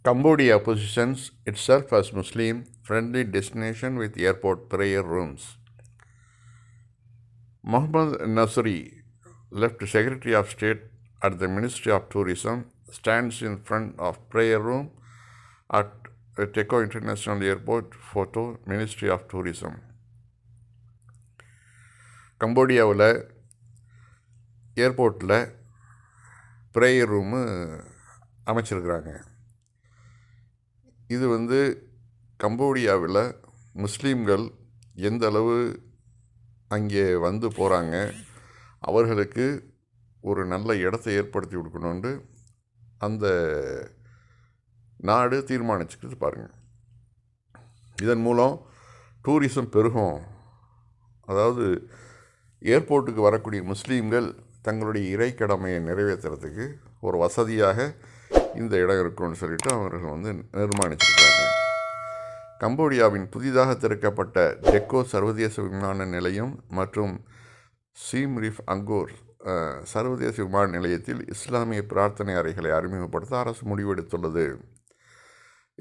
Cambodia positions itself as Muslim-friendly destination with airport prayer rooms. Mohammad Nasri, left Secretary of State at the Ministry of Tourism, stands in front of prayer room at Teco International Airport. Photo, Ministry of Tourism. கம்போடியாவில் ஏர்போர்ட்டில் prayer room அமைச்சிருக்கிறாங்க. இது கம்போடியாவில் முஸ்லீம்கள் எந்த அளவு அங்கே வந்து போகிறாங்க, அவர்களுக்கு ஒரு நல்ல இடத்தை ஏற்படுத்தி கொடுக்கணுன்ட்டு அந்த நாடு தீர்மானிச்சுக்கிட்டு பாருங்கள். இதன் மூலம் டூரிசம் பெருகும். அதாவது ஏர்போர்ட்டுக்கு வரக்கூடிய முஸ்லீம்கள் தங்களுடைய இறை கடமையை நிறைவேற்றுறதுக்கு ஒரு வசதியாக இந்த இடம் இருக்கும்னு சொல்லிட்டு அவர்கள் நிர்மாணிச்சிருக்காங்க. கம்போடியாவின் புதிதாக திறக்கப்பட்ட டெக்கோ சர்வதேச விமான நிலையம் மற்றும் சீம் ரீஃப் அங்கோர் சர்வதேச விமான நிலையத்தில் இஸ்லாமிய பிரார்த்தனை அறைகளை அறிமுகப்படுத்த அரசு முடிவெடுத்துள்ளது.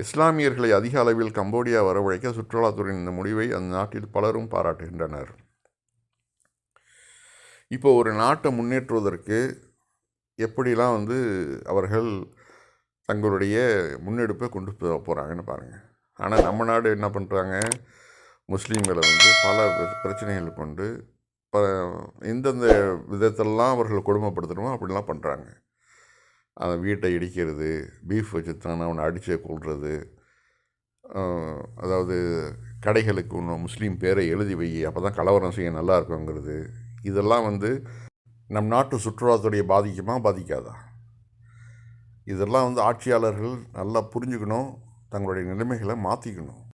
இஸ்லாமியர்களை அதிக அளவில் கம்போடியா வரவழைக்க சுற்றுலாத்துறையின் இந்த முடிவை அந்த நாட்டில் பலரும் பாராட்டுகின்றனர். இப்போ ஒரு நாட்டை முன்னேற்றுவதற்கு எப்படிலாம் அவர்கள் தங்களுடைய முன்னெடுப்பை கொண்டு போகிறாங்கன்னு பாருங்கள். ஆனால் நம்ம நாடு என்ன பண்ணுறாங்க, முஸ்லீம்களை பல பிரச்சனைகள் கொண்டு எந்தெந்த விதத்திலலாம் அவர்கள் கொடுமைப்படுத்தணுமோ அப்படிலாம் பண்ணுறாங்க. அந்த வீட்டை இடிக்கிறது, பீஃப் வச்சுத்தானே அவனை அடித்து கொள்வது, அதாவது கடைகளுக்கு இன்னும் முஸ்லீம் பேரை எழுதி வை, அப்போ தான் கலவரம் செய்ய நல்லா இருக்குங்கிறது. இதெல்லாம் நம் நாட்டு சுற்றுலாத்துறையை பாதிக்குமா பாதிக்காதா? இதெல்லாம் ஆட்சியாளர்கள் நல்லா புரிஞ்சுக்கணும், தங்களுடைய நிலைமைகளை மாற்றிக்கணும்.